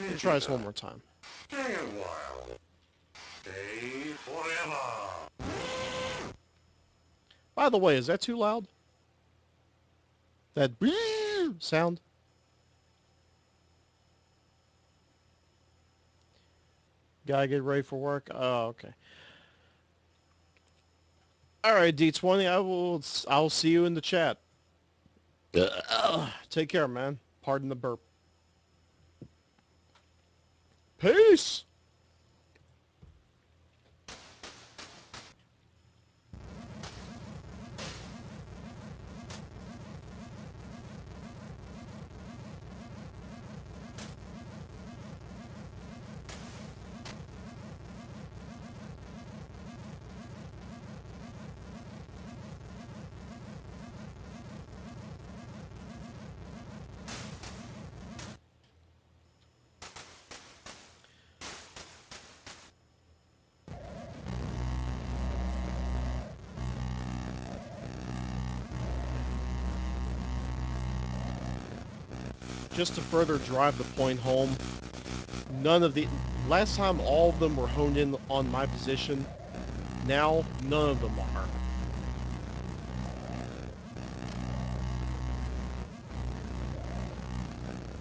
We'll try this one more time. Stay a while. Stay forever. By the way, is that too loud? That sound? Gotta get ready for work? Oh, okay. Alright, D20, I'll see you in the chat. Take care, man. Pardon the burp. Peace! Just to further drive the point home, none of the... Last time all of them were honed in on my position. Now, none of them are.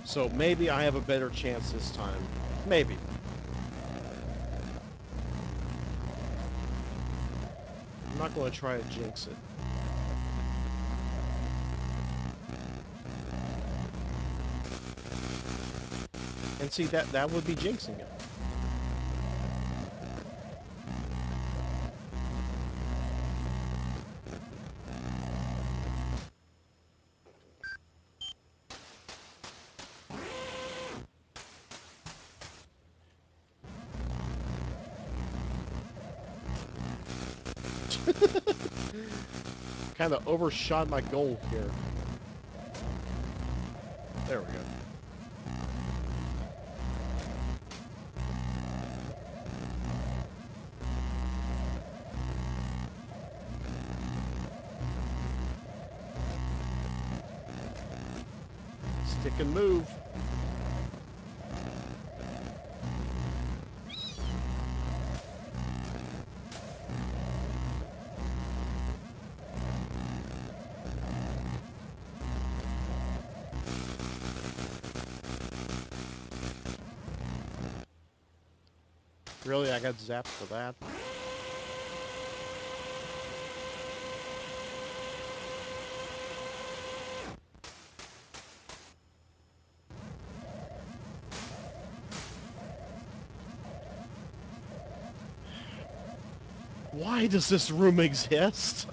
So maybe I have a better chance this time. Maybe. I'm not going to try to jinx it. And see, that would be jinxing it. Kind of overshot my goal here. There we go. Stick and move. Really, I got zapped for that. Why does this room exist?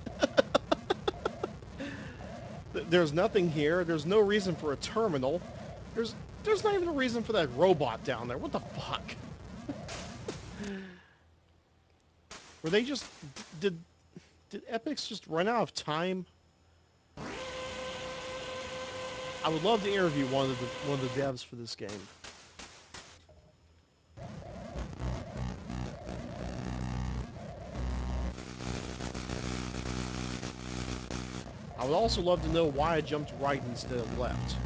There's nothing here. There's no reason for a terminal. There's not even a reason for that robot down there. What the fuck? Were they just... Did Epix just run out of time? I would love to interview one of the devs for this game. I would also love to know why I jumped right instead of left.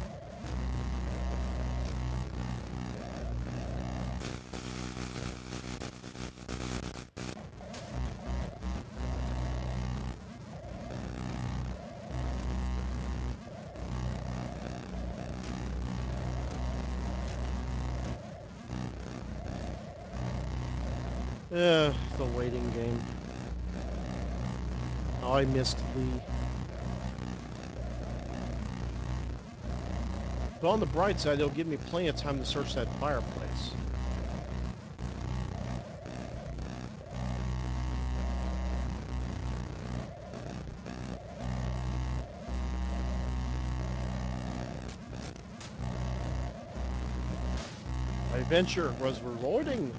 The waiting game. Oh, I missed Lee. But on the bright side, it'll give me plenty of time to search that fireplace. My adventure was rewarding.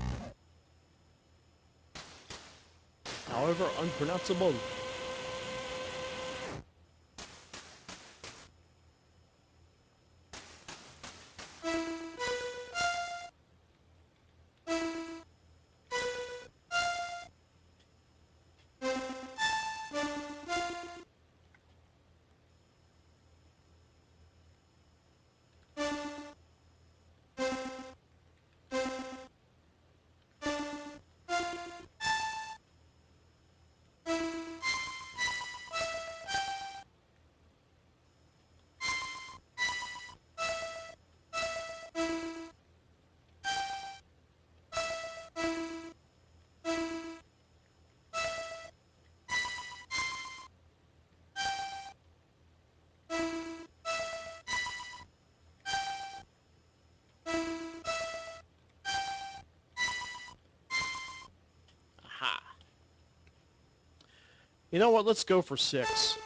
However, unpronounceable. You know what? Let's go for 6.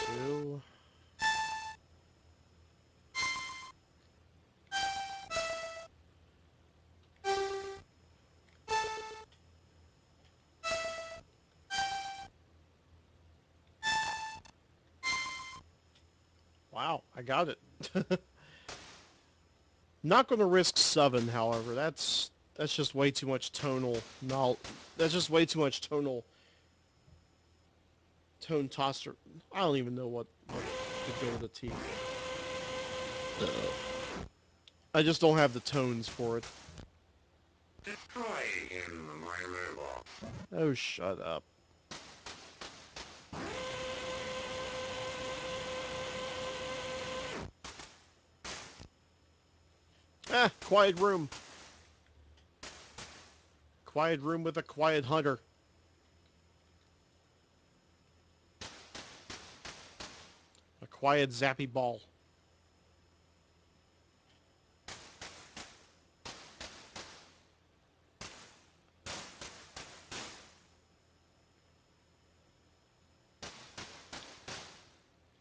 Two. Wow, I got it. Not going to risk 7, however. That's just way too much tonal. No, that's just way too much tone tosser. I don't even know what to go with the T. I just don't have the tones for it. Destroy him, my robot. Oh, shut up. Ah, quiet room. Quiet room with a quiet hunter. A quiet zappy ball.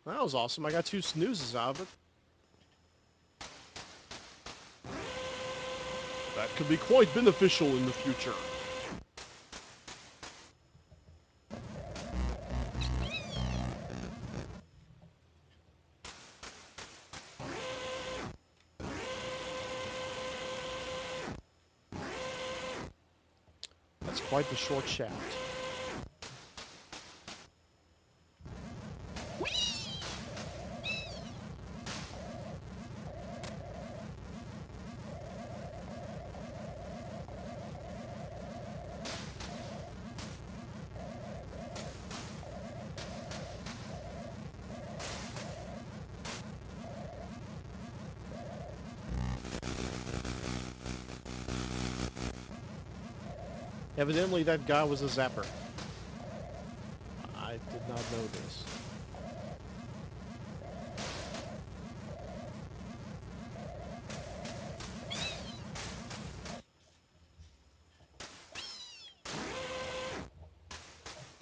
That was awesome. I got 2 snoozes out of it. That could be quite beneficial in the future. That's quite the short shaft. Evidently, that guy was a zapper. I did not know this.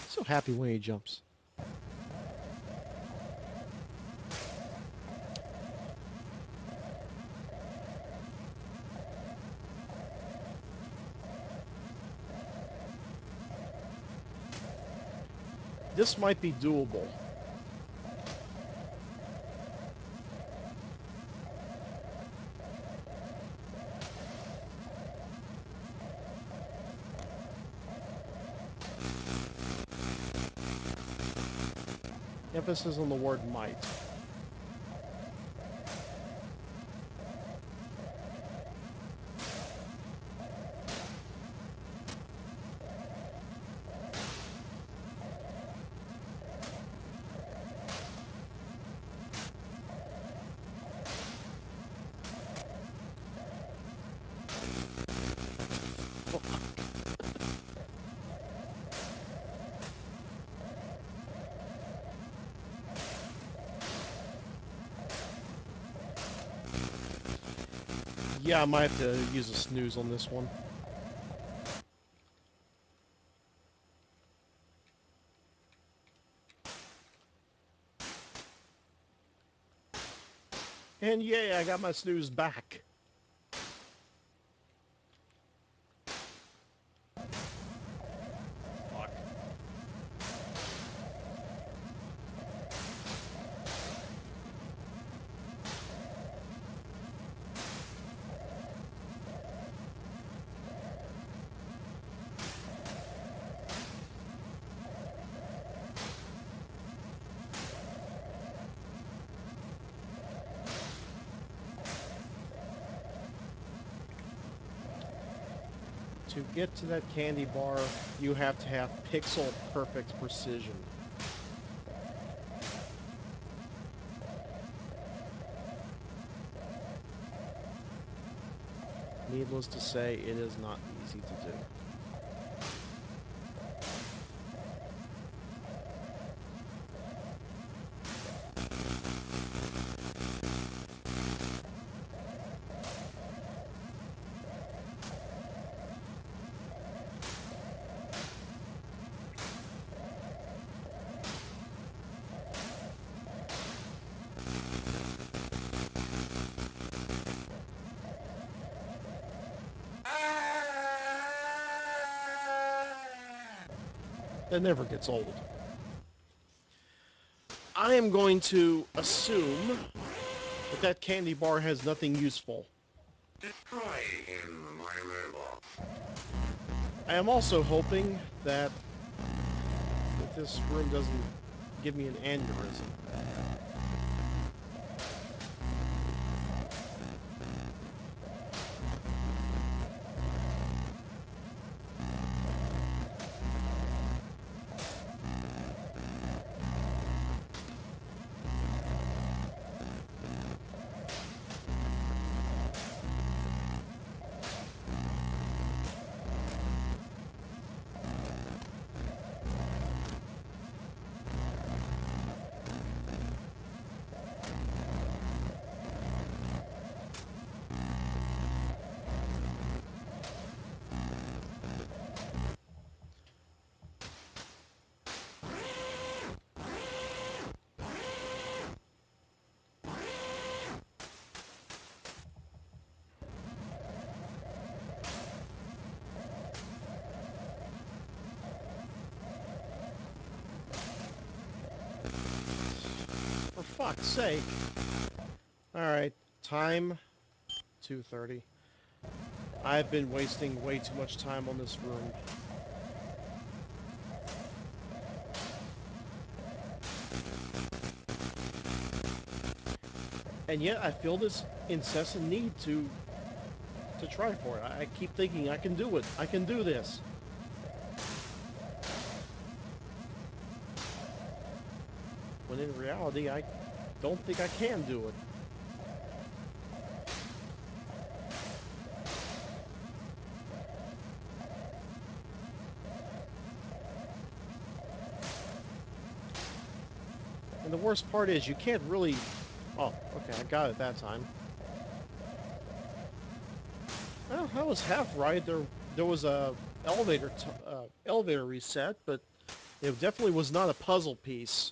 So happy when he jumps. This might be doable. Emphasis on the word might. Yeah, I might have to use a snooze on this one. And yeah, I got my snooze back. Fuck. To get to that candy bar, you have to have pixel perfect precision. Needless to say, it is not easy to do. That never gets old. I am going to assume that that candy bar has nothing useful. Destroy in my mailbox. I am also hoping that this room doesn't give me an aneurysm. For fuck's sake. Alright, time 2:30. I've been wasting way too much time on this room. And yet I feel this incessant need to try for it. I keep thinking I can do it. I can do this. When in reality, I don't think I can do it. And the worst part is you can't really... Oh, okay, I got it that time. Well, I was half right. There was a elevator reset, but it definitely was not a puzzle piece.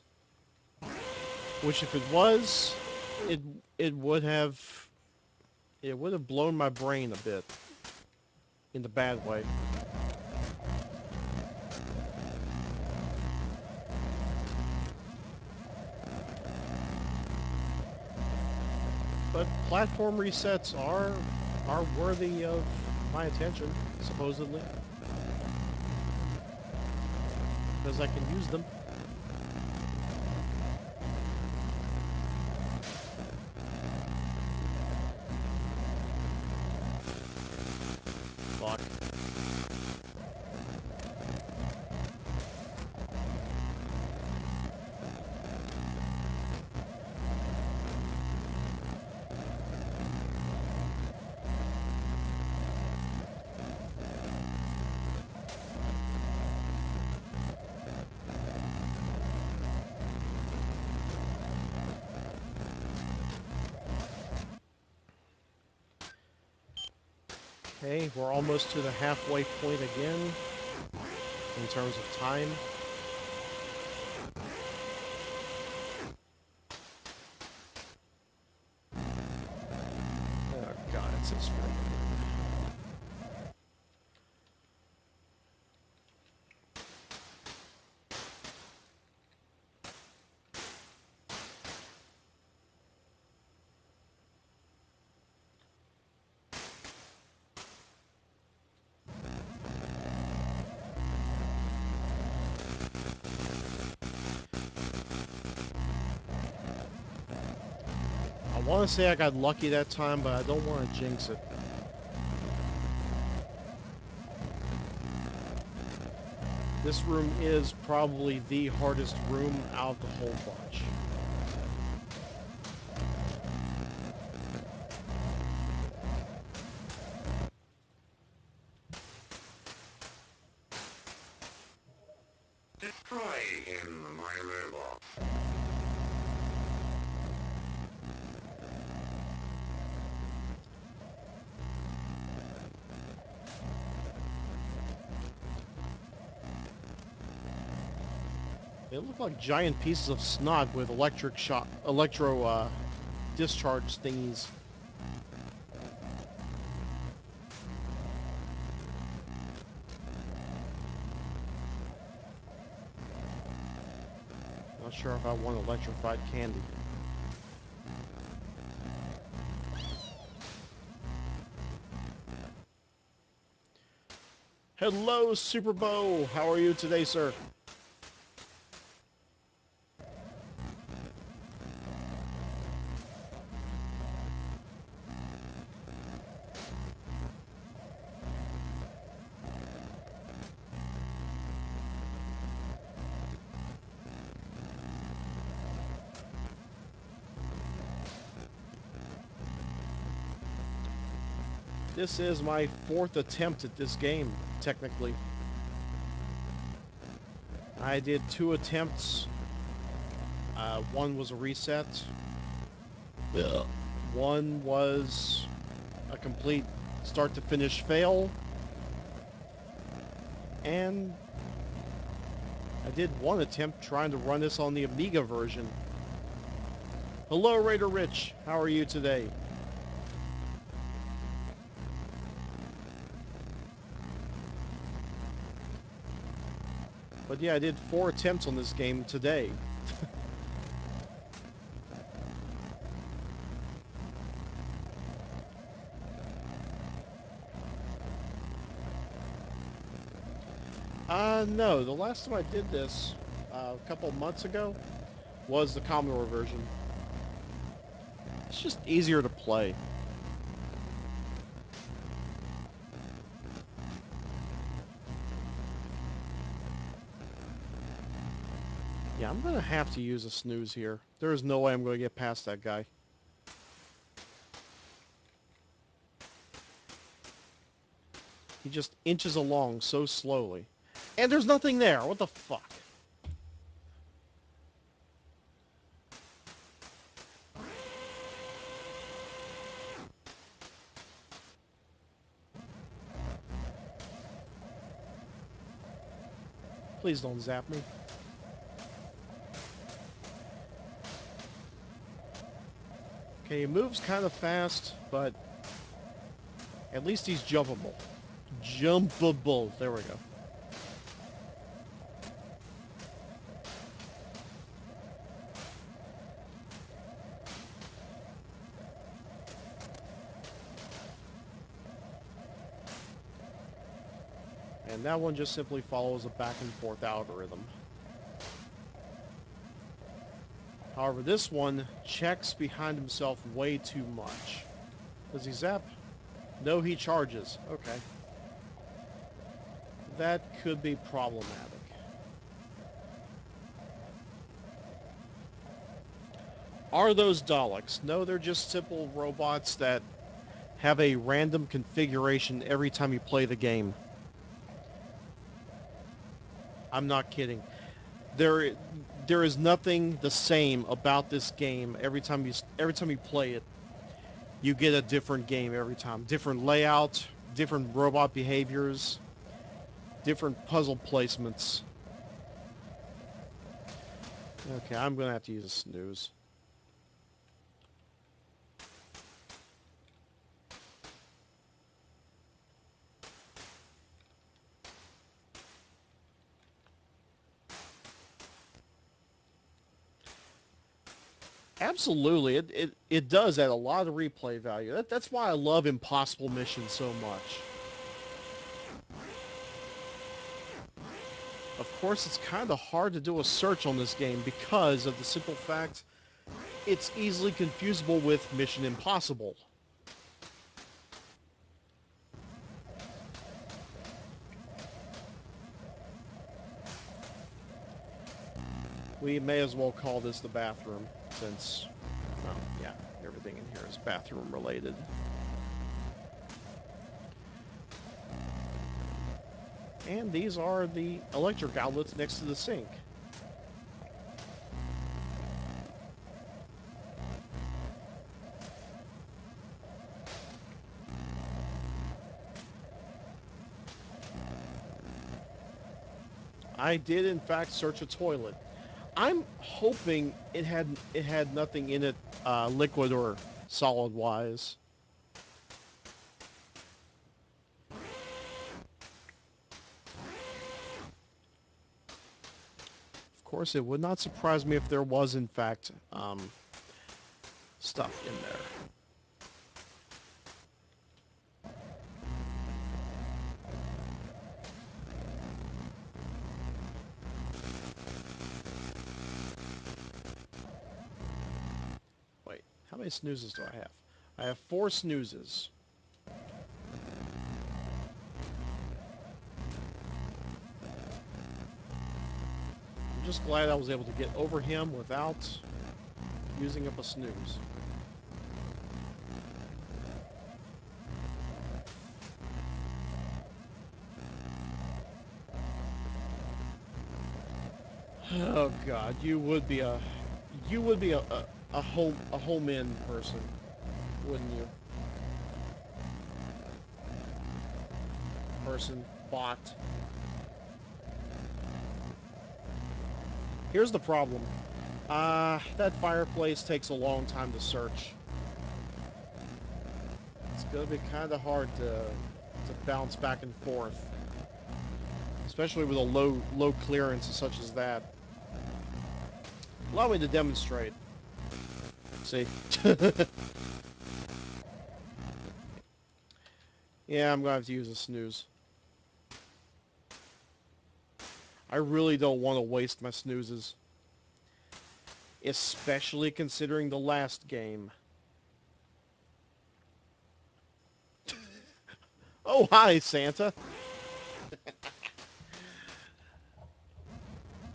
Which, if it was, it it would have blown my brain a bit in the bad way. But platform resets are worthy of my attention, supposedly, because I can use them. Fuck. Okay, we're almost to the halfway point again in terms of time. Oh god, it's this room again. I want to say I got lucky that time, but I don't want to jinx it. This room is probably the hardest room out of the whole bunch. Destroy in my mailbox. They look like giant pieces of snot with electro discharge thingies. Sure if I want electrified candy. Hello, Super Bow. How are you today, sir? This is my 4th attempt at this game, technically. I did 2 attempts. One was a reset. Yeah. One was a complete start to finish fail. And I did one attempt trying to run this on the Amiga version. Hello, Raider Rich. How are you today? But yeah, I did 4 attempts on this game today. No. The last time I did this, a couple months ago, was the Commodore version. It's just easier to play. Yeah, I'm gonna have to use a snooze here. There is no way I'm gonna get past that guy. He just inches along so slowly. And there's nothing there. What the fuck? Please don't zap me. Okay, he moves kind of fast, but at least he's jumpable. Jumpable. There we go. And that one just simply follows a back and forth algorithm. However, this one checks behind himself way too much. Does he zap? No, he charges. Okay. That could be problematic. Are those Daleks? No, they're just simple robots that have a random configuration every time you play the game. I'm not kidding. There, there is nothing the same about this game. Every time you play it, you get a different game every time. Different layout, different robot behaviors, different puzzle placements. Okay, I'm gonna have to use a snooze. Absolutely, it does add a lot of replay value. That's why I love impossible missions so much. Of course, it's kind of hard to do a search on this game because of the simple fact it's easily confusable with Mission Impossible. We may as well call this the bathroom since, well, yeah, everything in here is bathroom related. And these are the electric outlets next to the sink. I did in fact search a toilet. I'm hoping it had nothing in it, liquid or solid wise. Of Of course, it would not surprise me if there was, in fact, stuff in there. Wait, how many snoozes do I have? I have 4 snoozes. I'm just glad I was able to get over him without using up a snooze. Oh God, you would be a home in person, wouldn't you? Person, bot. Here's the problem. That fireplace takes a long time to search. It's gonna be kind of hard to bounce back and forth, especially with a low clearance such as that. Allow me to demonstrate. See? Yeah, I'm gonna have to use a snooze. I really don't want to waste my snoozes. Especially considering the last game. Oh, hi, Santa.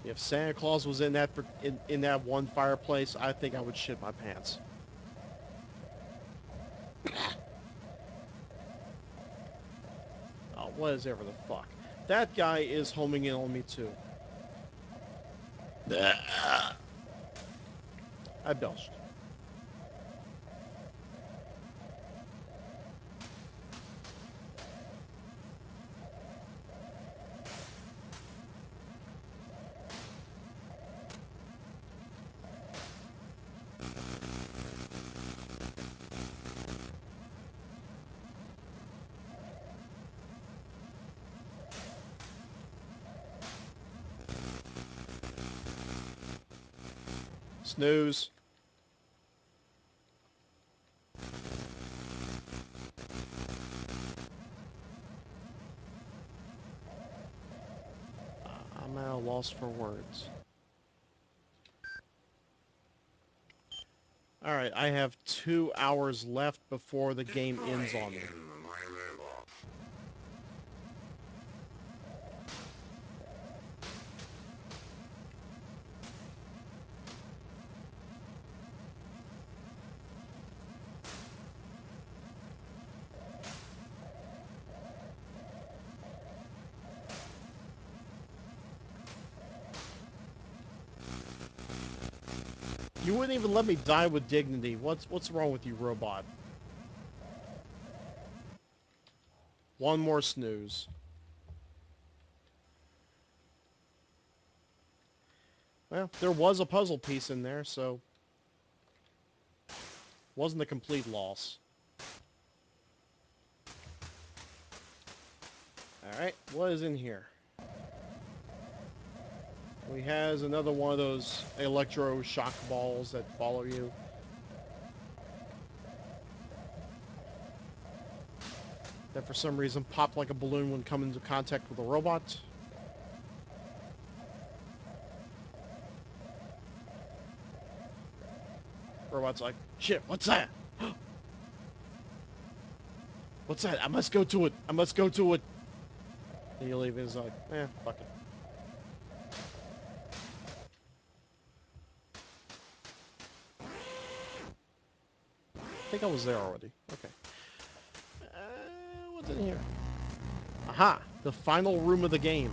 If Santa Claus was in that one fireplace, I think I would shit my pants. Oh, what is ever the fuck? That guy is homing in on me too. I belched. Snooze. I'm at a loss for words. Alright, I have 2 hours left before the game ends on me. In my mailbox. You wouldn't even let me die with dignity. What's wrong with you, robot? One more snooze. Well, there was a puzzle piece in there, so wasn't a complete loss. Alright, what is in here? We has another one of those electro shock balls that follow you. That for some reason pop like a balloon when coming into contact with a robot. Robot's like, shit, what's that? What's that? I must go to it. I must go to it. And you leave and he's like, fuck it. I think I was there already. Okay. What's in here? Aha! The final room of the game.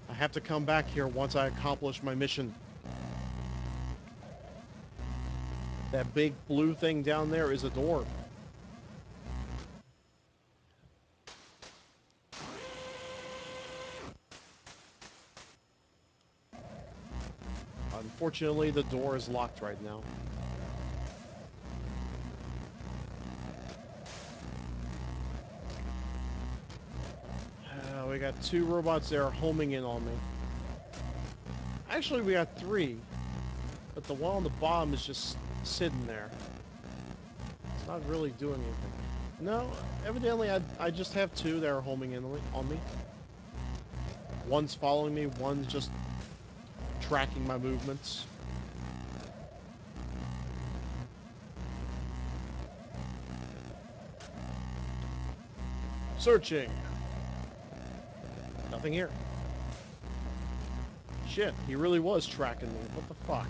I have to come back here once I accomplish my mission. That big blue thing down there is a door. Unfortunately, the door is locked right now. We I got 2 robots there homing in on me. Actually, we got 3, but the one on the bottom is just sitting there. It's not really doing anything. No, evidently I just have 2 that are homing in on me. One's following me, one's just tracking my movements. Searching. Nothing here. Shit, he really was tracking me. What the fuck?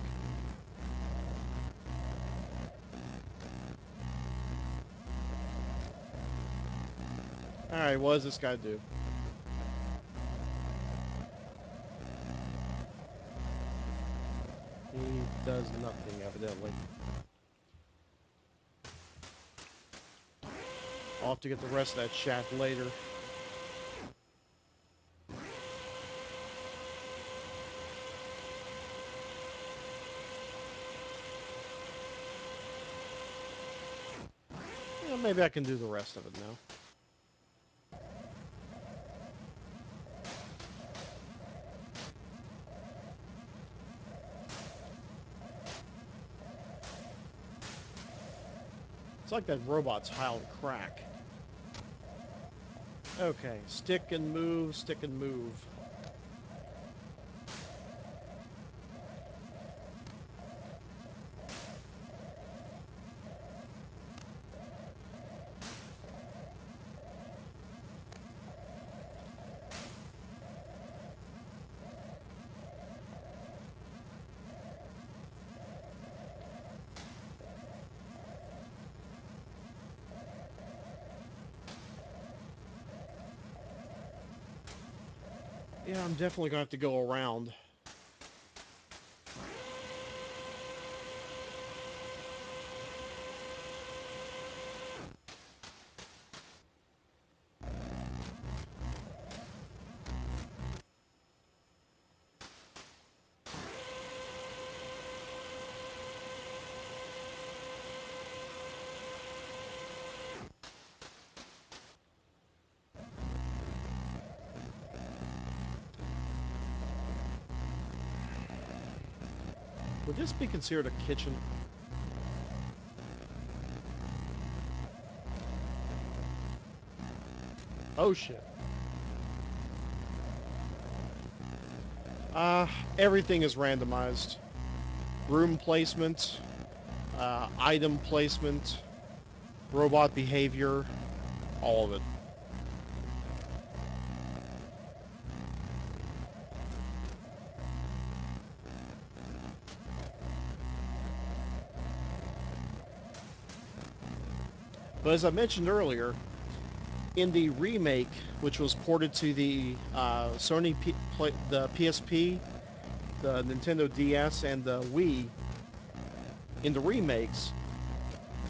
Alright, what does this guy do? He does nothing, evidently. I'll have to get the rest of that chat later. Yeah, maybe I can do the rest of it now. It's like that robot's howling crack. Okay, stick and move, stick and move. Yeah, I'm definitely going to have to go around. Would this be considered a kitchen? Oh shit. Everything is randomized. Room placement, item placement, robot behavior, all of it. But as I mentioned earlier, in the remake, which was ported to the Sony the PSP, the Nintendo DS, and the Wii, in the remakes,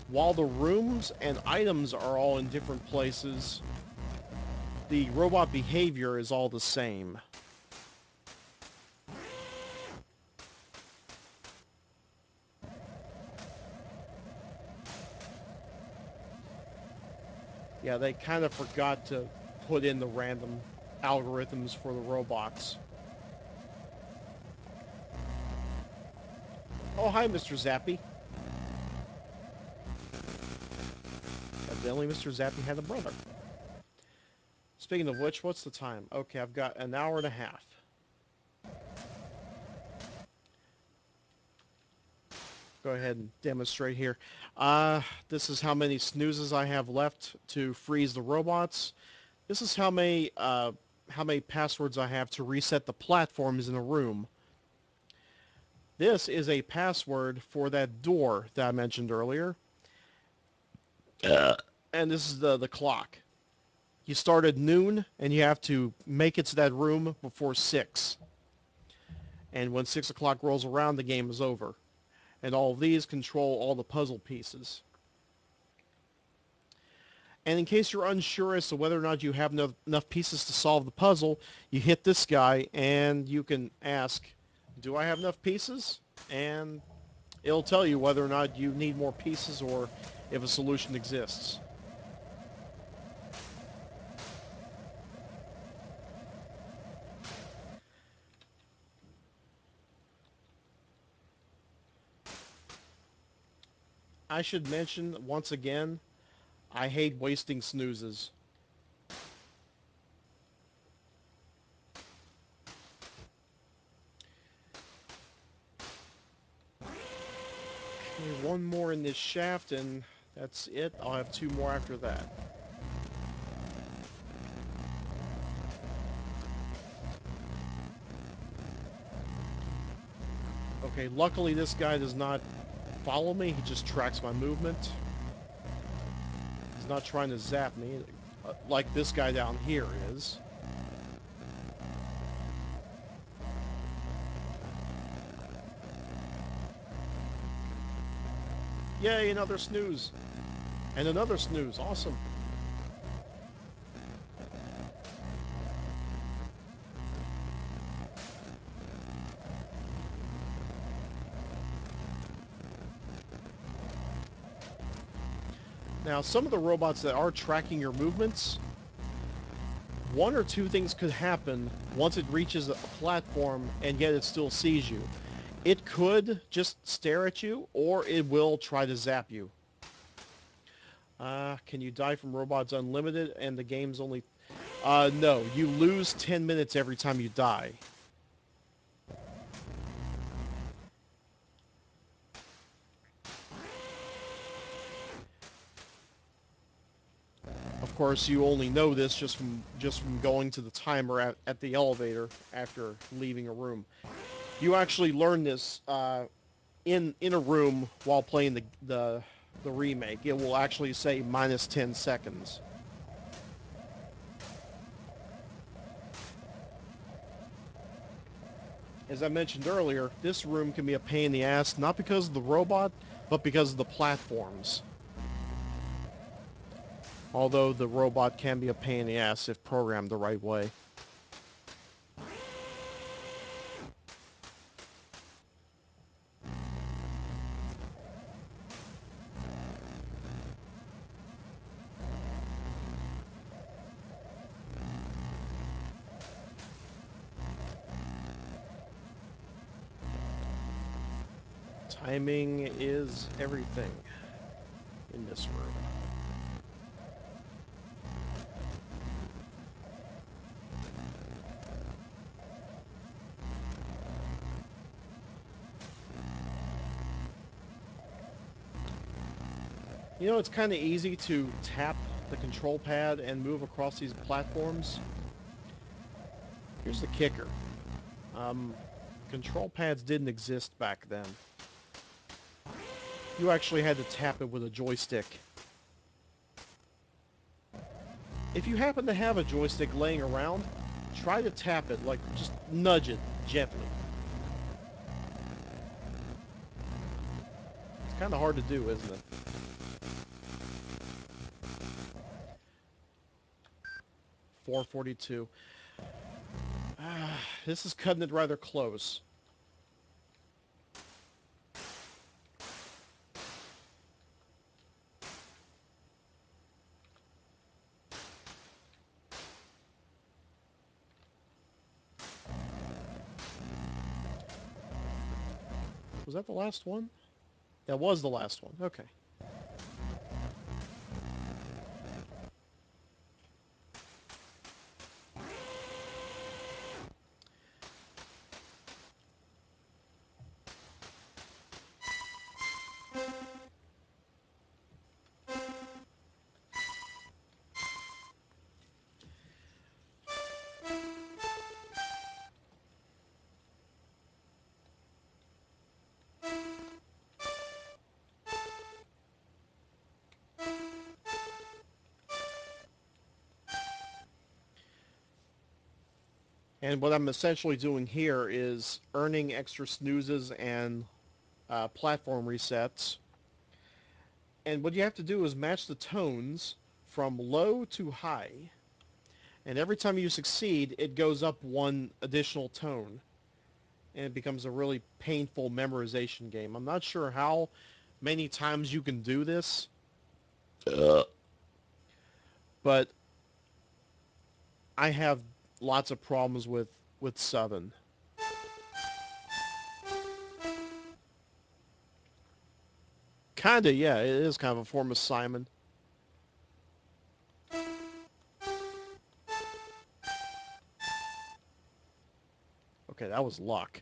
while the rooms and items are all in different places, the robot behavior is all the same. Yeah, they kind of forgot to put in the random algorithms for the robots. Oh, hi, Mr. Zappy. Evidently, Mr. Zappy had a brother. Speaking of which, what's the time? Okay, I've got an hour and a half. Go ahead and demonstrate here. This is how many snoozes I have left to freeze the robots. This is how many passwords I have to reset the platforms in a room. This is a password for that door that I mentioned earlier. And this is the clock. You start at noon, and you have to make it to that room before 6. And when 6 o'clock rolls around, the game is over. And all of these control all the puzzle pieces. And in case you're unsure as to whether or not you have enough pieces to solve the puzzle, you hit this guy, and you can ask, do I have enough pieces? And it'll tell you whether or not you need more pieces or if a solution exists. I should mention once again, I hate wasting snoozes. Okay, one more in this shaft and that's it. I'll have two more after that. Okay, luckily this guy does not follow me. He just tracks my movement. He's not trying to zap me like this guy down here is. Yay, another snooze. And another snooze. Awesome. Now, some of the robots that are tracking your movements, one or two things could happen once it reaches a platform and yet it still sees you. It could just stare at you, or it will try to zap you. Can you die from robots unlimited and the game's only... no, you lose 10 minutes every time you die. Of course, you only know this just from going to the timer at the elevator after leaving a room. You actually learn this in a room while playing the remake. It will actually say minus 10 seconds. As I mentioned earlier, this room can be a pain in the ass, not because of the robot, but because of the platforms. Although the robot can be a pain in the ass if programmed the right way. Timing is everything in this room. You know, it's kind of easy to tap the control pad and move across these platforms. Here's the kicker. Control pads didn't exist back then. You actually had to tap it with a joystick. If you happen to have a joystick laying around, try to tap it, like just nudge it gently. It's kind of hard to do, isn't it? .442. This is cutting it rather close. Was that the last one? That was the last one. Okay. And what I'm essentially doing here is earning extra snoozes and platform resets. And what you have to do is match the tones from low to high. And every time you succeed, it goes up one additional tone. And it becomes a really painful memorization game. I'm not sure how many times you can do this. But I have lots of problems with 7. Kinda, yeah. It is kind of a form of Simon. Okay, that was luck.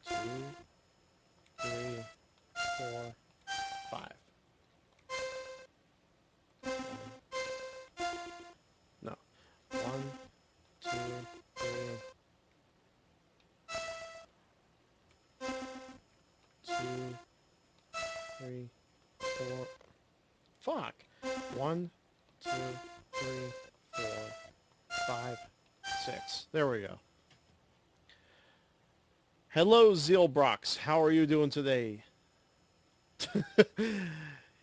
Two, three, four, five. No. One, two, three, two, three, four. Fuck. One, two, three, four, five, six. There we go. Hello, Zealbrox. How are you doing today?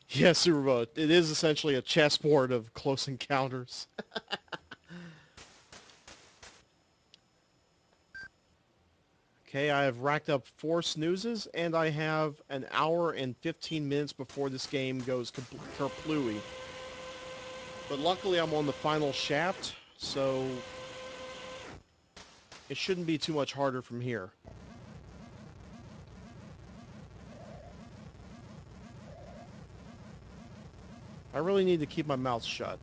Yes, Superboat. It is essentially a chessboard of close encounters. Okay, I have racked up 4 snoozes, and I have an hour and 15 minutes before this game goes kerplooey. But luckily I'm on the final shaft, so it shouldn't be too much harder from here. I really need to keep my mouth shut.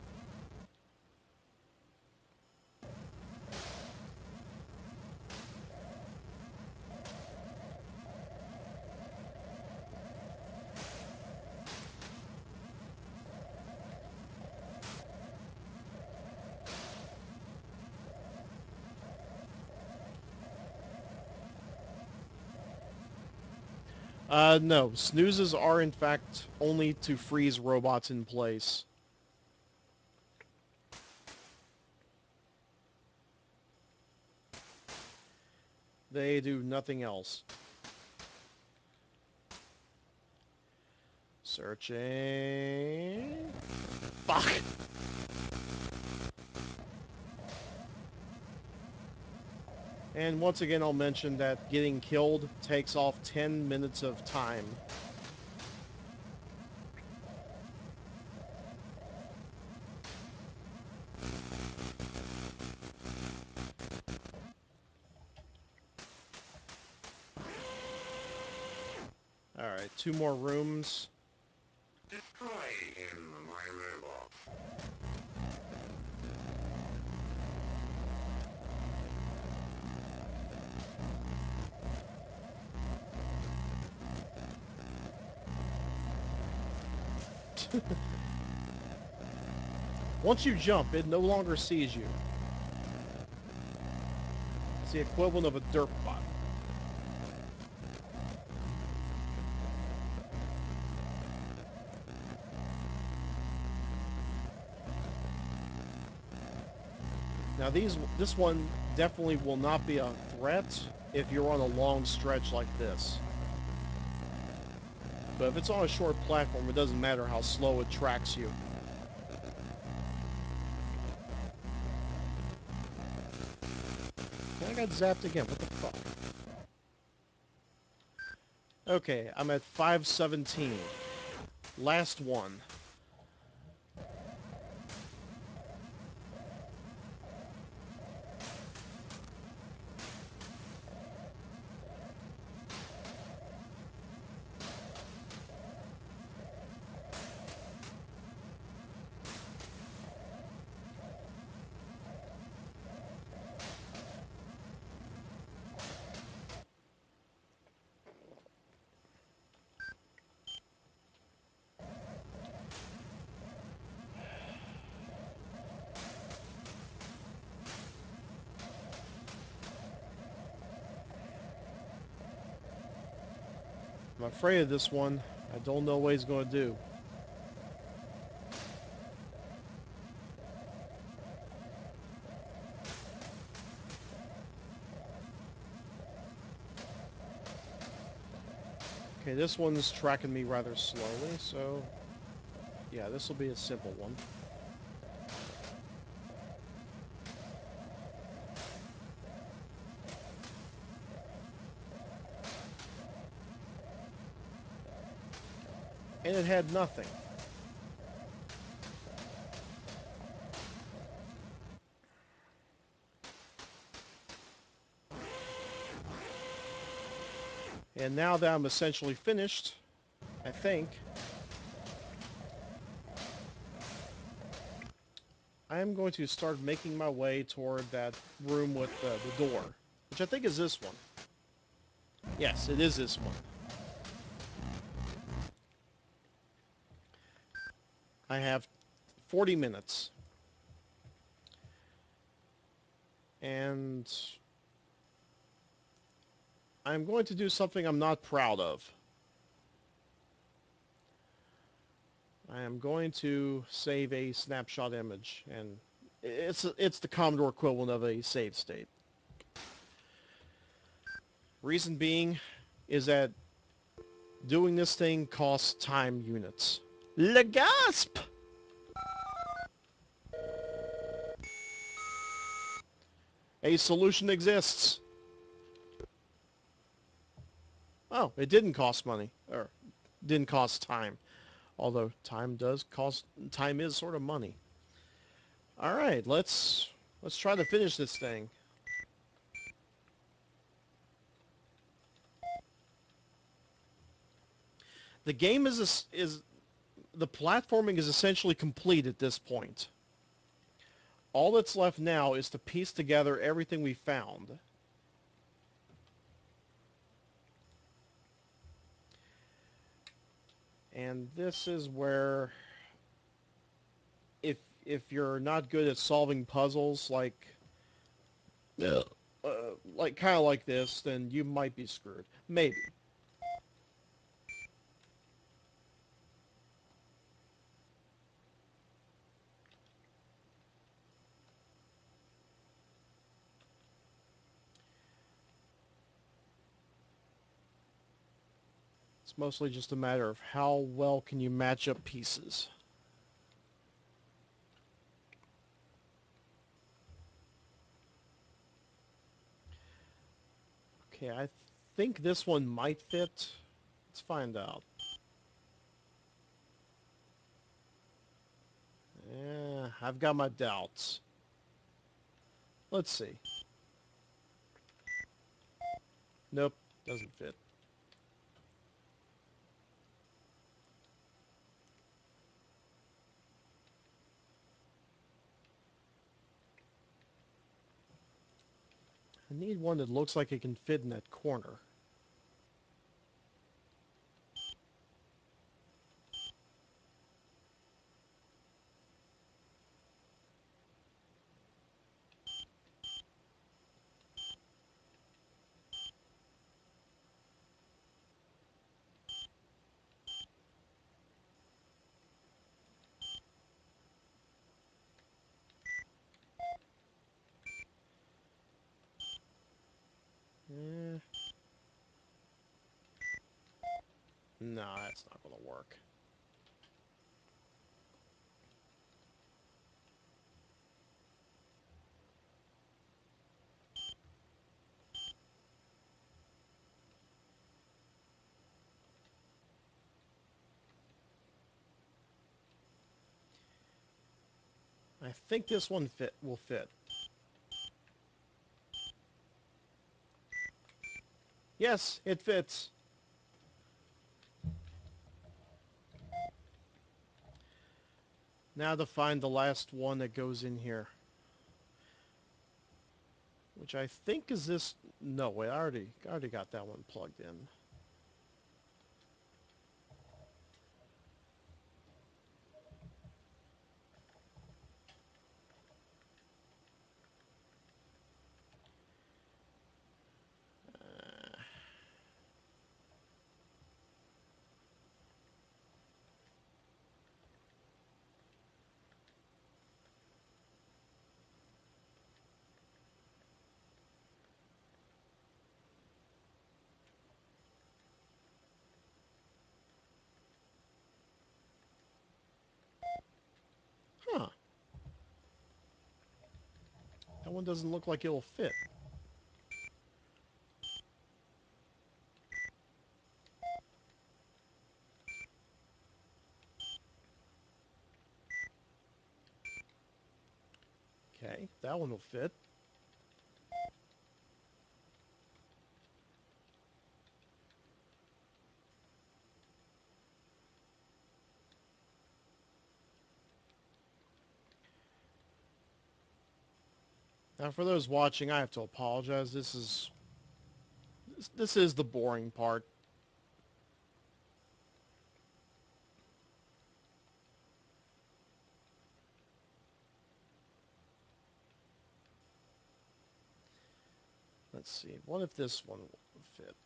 No. Snoozes are, in fact, only to freeze robots in place. They do nothing else. Searching... Fuck! And once again, I'll mention that getting killed takes off 10 minutes of time. Alright, 2 more rooms. Destroy in my mailbox. Once you jump, it no longer sees you. It's the equivalent of a derp bot. Now this one definitely will not be a threat if you're on a long stretch like this. But if it's on a short platform, it doesn't matter how slow it tracks you. And I got zapped again. What the fuck? Okay, I'm at 517. Last one. I'm afraid of this one. I don't know what he's going to do. Okay, this one's tracking me rather slowly, so yeah, this will be a simple one. And it had nothing. And now that I'm essentially finished, I think, I am going to start making my way toward that room with the door, which I think is this one. Yes, it is this one. I have 40 minutes. And I'm going to do something I'm not proud of. I am going to save a snapshot image, and it's the Commodore equivalent of a save state. Reason being is that doing this thing costs time units. Le gasp! A solution exists. Oh, it didn't cost money, or didn't cost time. Although time is sort of money. All right, let's try to finish this thing. The game is the platforming is essentially complete at this point. All that's left now is to piece together everything we found. And this is where if you're not good at solving puzzles uh, like kind of like this, then you might be screwed. Maybe. It's mostly just a matter of how well can you match up pieces. Okay, I think this one might fit. Let's find out. Yeah, I've got my doubts. Let's see. Nope, doesn't fit. I need one that looks like it can fit in that corner. Eh, no, that's not going to work. I think this one will fit. Yes, it fits. Now to find the last one that goes in here. Which I think is this... No, wait, I already got that one plugged in. doesn't look like it'll fit. Okay, that one will fit. Now, for those watching, I have to apologize. This is the boring part. Let's see. What if this one will fit?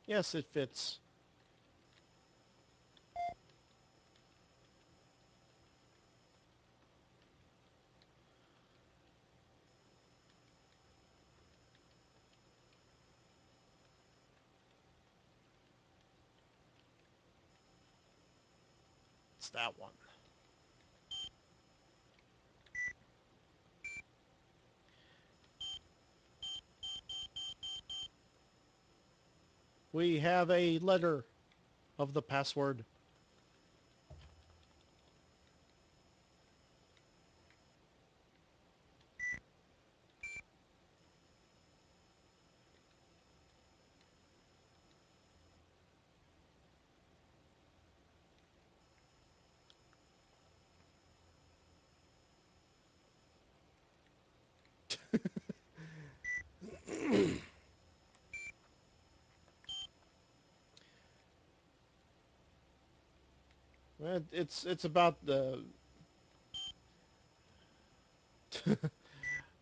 Yes, it fits. It's that one. We have a letter of the password. It's about the.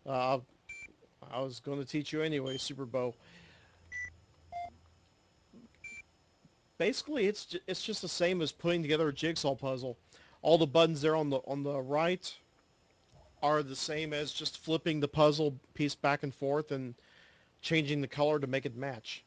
uh, I was going to teach you anyway, Super Bow. Basically, it's just the same as putting together a jigsaw puzzle. All the buttons there on the right are the same as just flipping the puzzle piece back and forth and changing the color to make it match.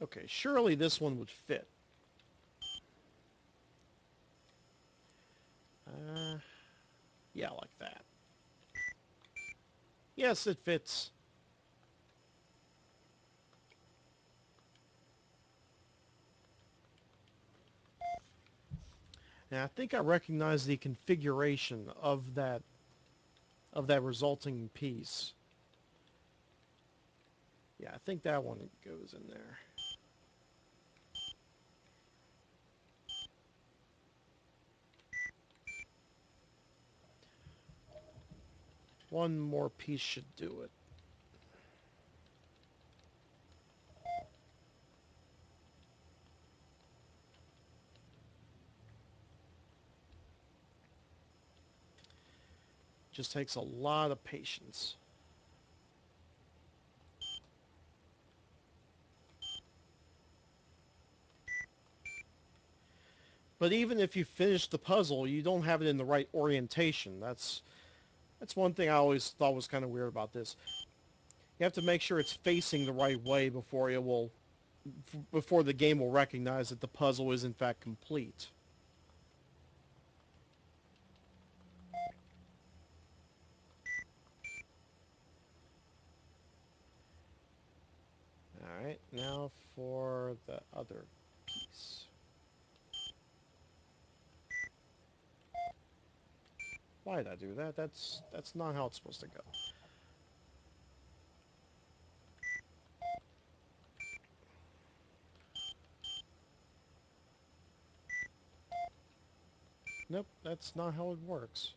Okay, surely this one would fit. Uh, yeah, like that. Yes, it fits. And I think I recognize the configuration of that resulting piece. Yeah, I think that one goes in there. One more piece should do it. Just takes a lot of patience. But even if you finish the puzzle, you don't have it in the right orientation. That's one thing I always thought was kind of weird about this. You have to make sure it's facing the right way before the game will recognize that the puzzle is in fact complete. All right, now for the other piece. Why did I do that? That's not how it's supposed to go. Nope, that's not how it works.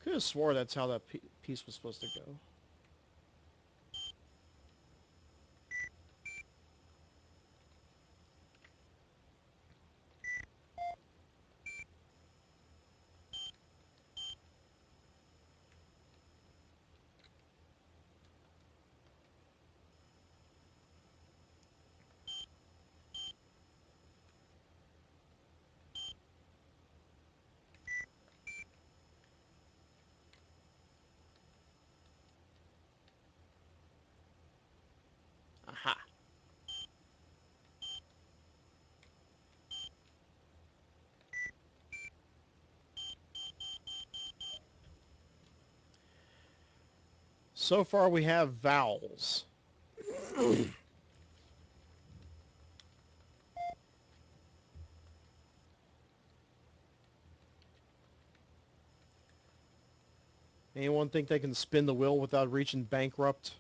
Could have swore that's how that piece was supposed to go. Ha. So far we have vowels. Anyone think they can spin the wheel without reaching bankrupt?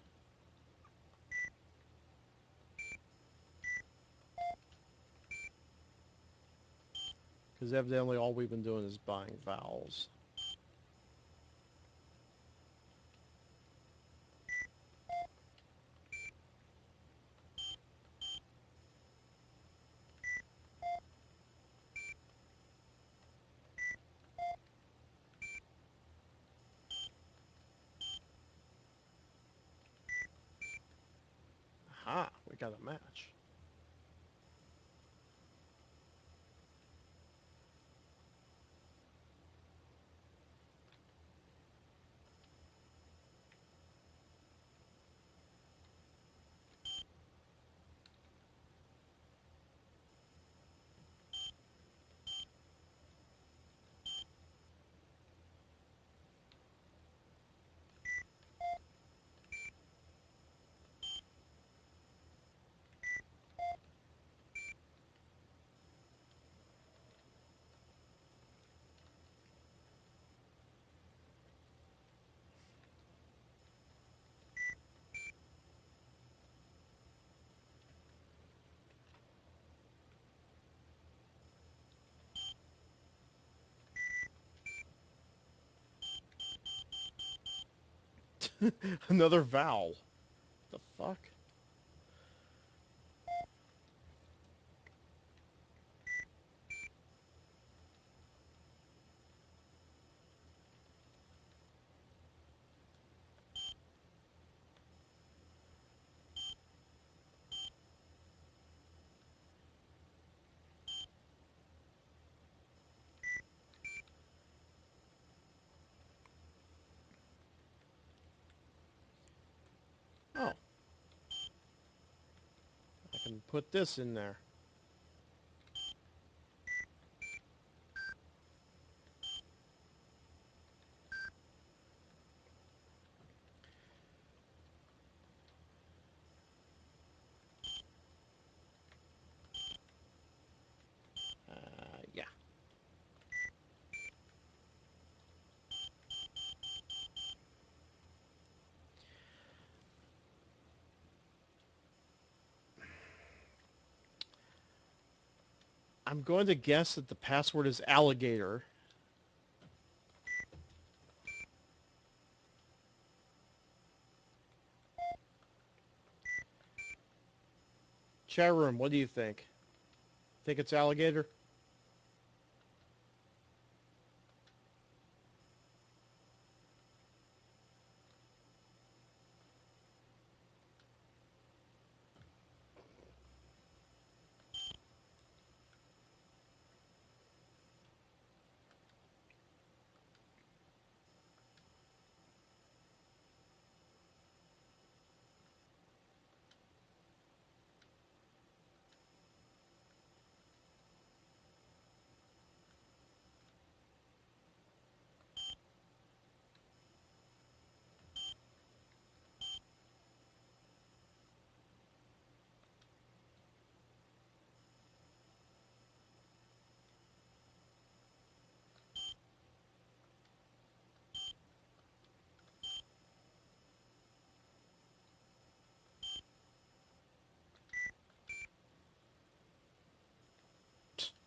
Because evidently all we've been doing is buying vowels. Aha, we got a match. Another vowel. The fuck? Oh, I can put this in there. Yeah. I'm going to guess that the password is alligator. Chat room, what do you think? Think it's alligator?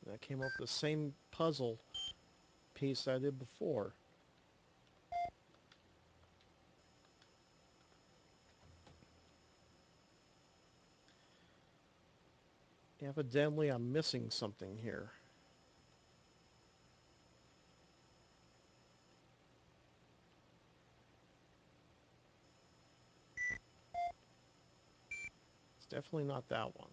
That came up with the same puzzle piece I did before. Evidently, I'm missing something here. It's definitely not that one.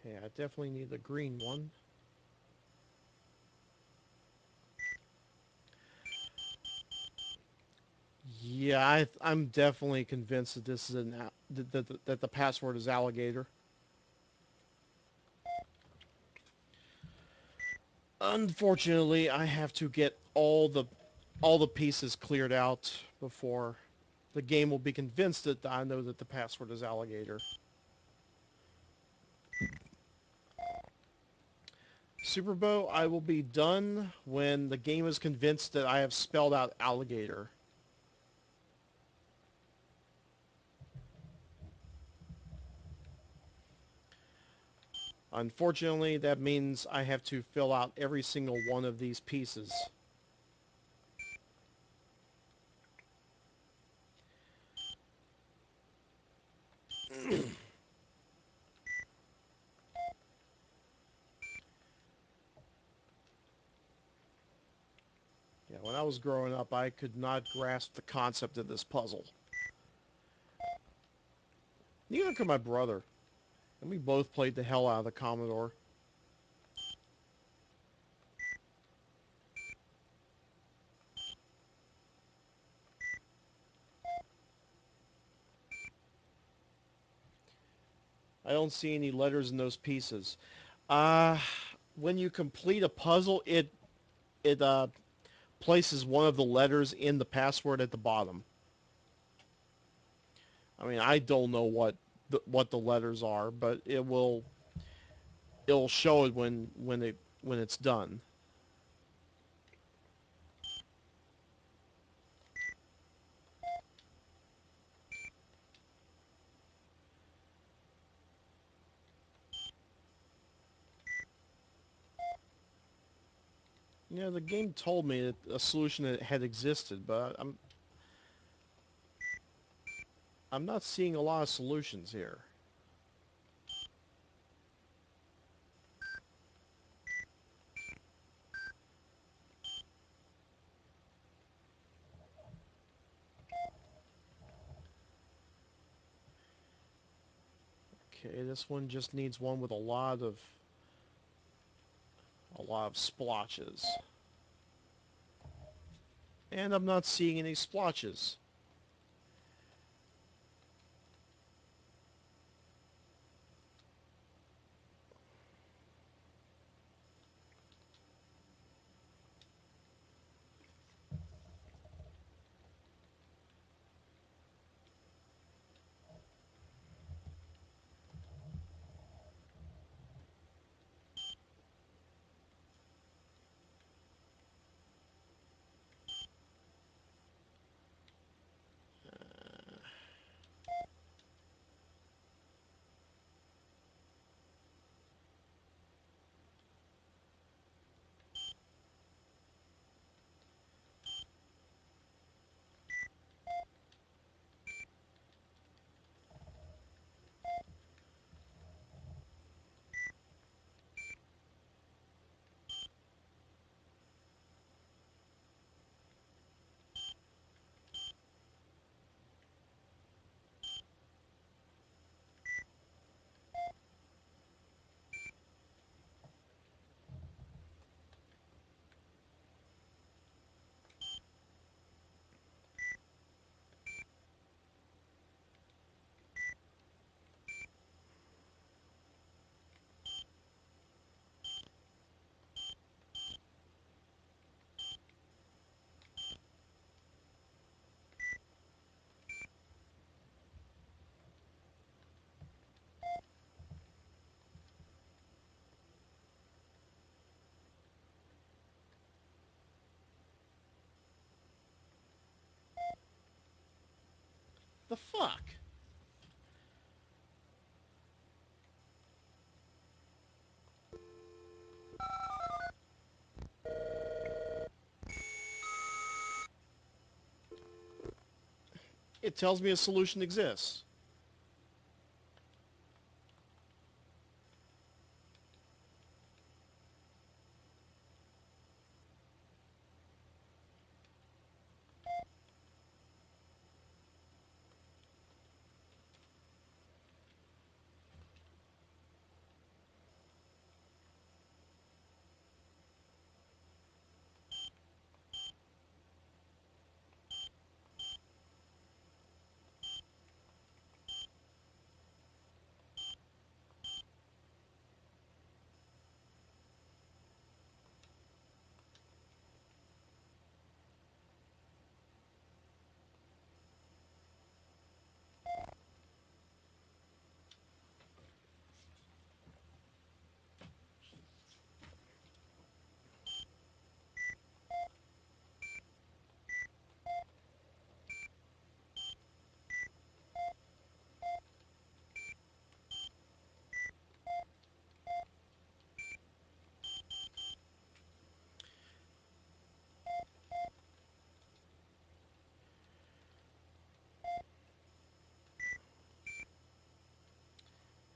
Okay, I definitely need the green one. Yeah, I'm definitely convinced that this is that the password is alligator. Unfortunately, I have to get all the pieces cleared out before the game will be convinced that I know that the password is alligator. Superbow, I will be done when the game is convinced that I have spelled out alligator. Unfortunately, that means I have to fill out every single one of these pieces. Yeah, when I was growing up, I could not grasp the concept of this puzzle. Neither could my brother. And we both played the hell out of the Commodore. I don't see any letters in those pieces. Uh, when you complete a puzzle, it places one of the letters in the password at the bottom. I mean, I don't know what the letters are, but it'll show it when it's done. You know, the game told me that a solution had existed, but I'm not seeing a lot of solutions here. Okay, this one just needs one with a lot of splotches. And I'm not seeing any splotches. The fuck? It tells me a solution exists.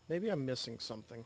Maybe I'm missing something.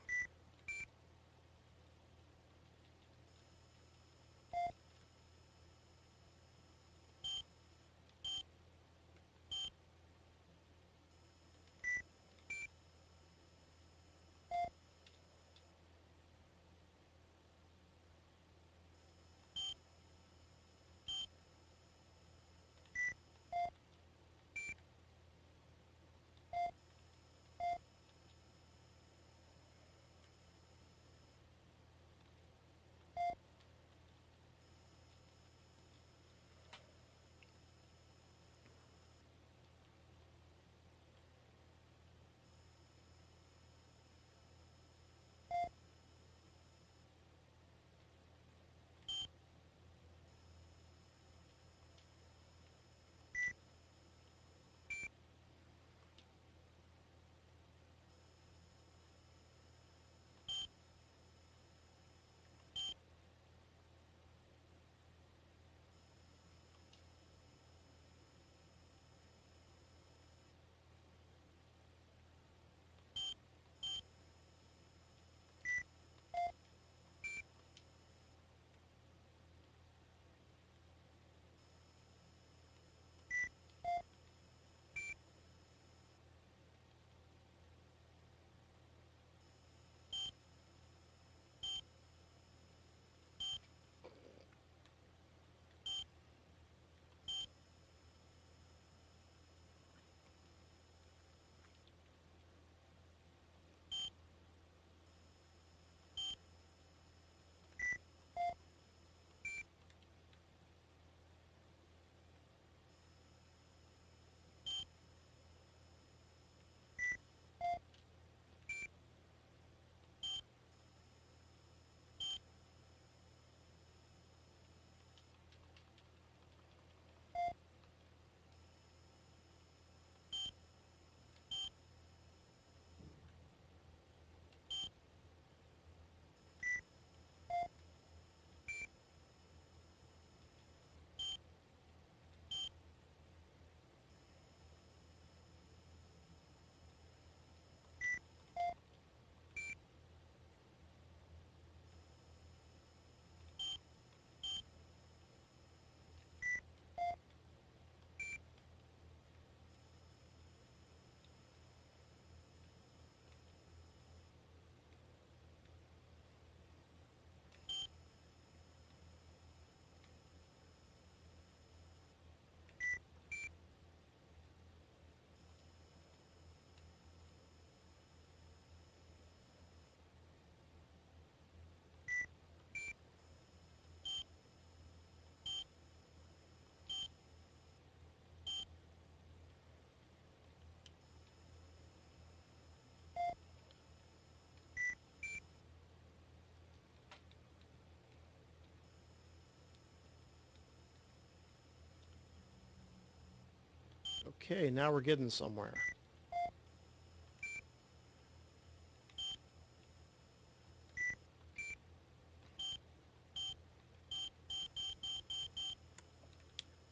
Okay, now we're getting somewhere.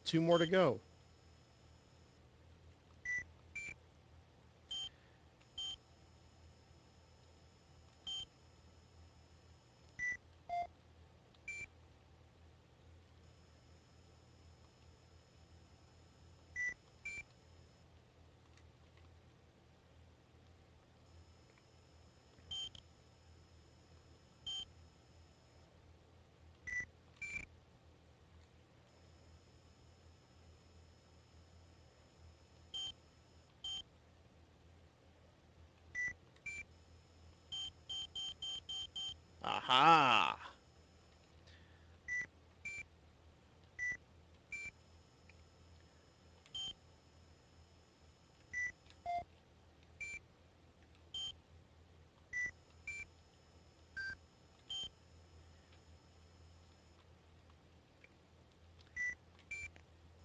Two more to go. Aha!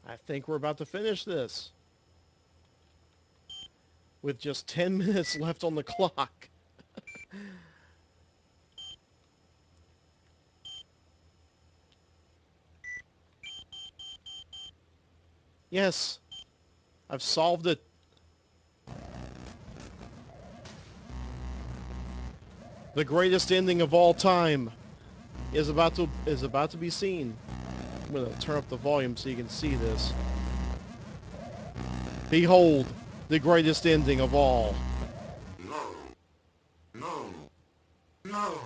I think we're about to finish this with just 10 minutes left on the clock. Yes, I've solved it. The greatest ending of all time is about to be seen. I'm gonna turn up the volume so you can see this. Behold, the greatest ending of all. No. No. No.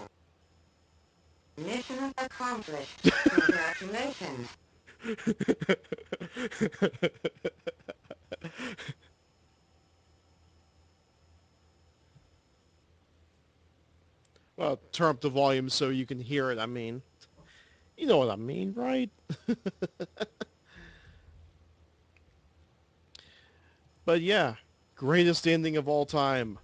Mission accomplished. Congratulations. Well, turn up the volume so you can hear it, I mean. You know what I mean, right? But yeah, greatest ending of all time.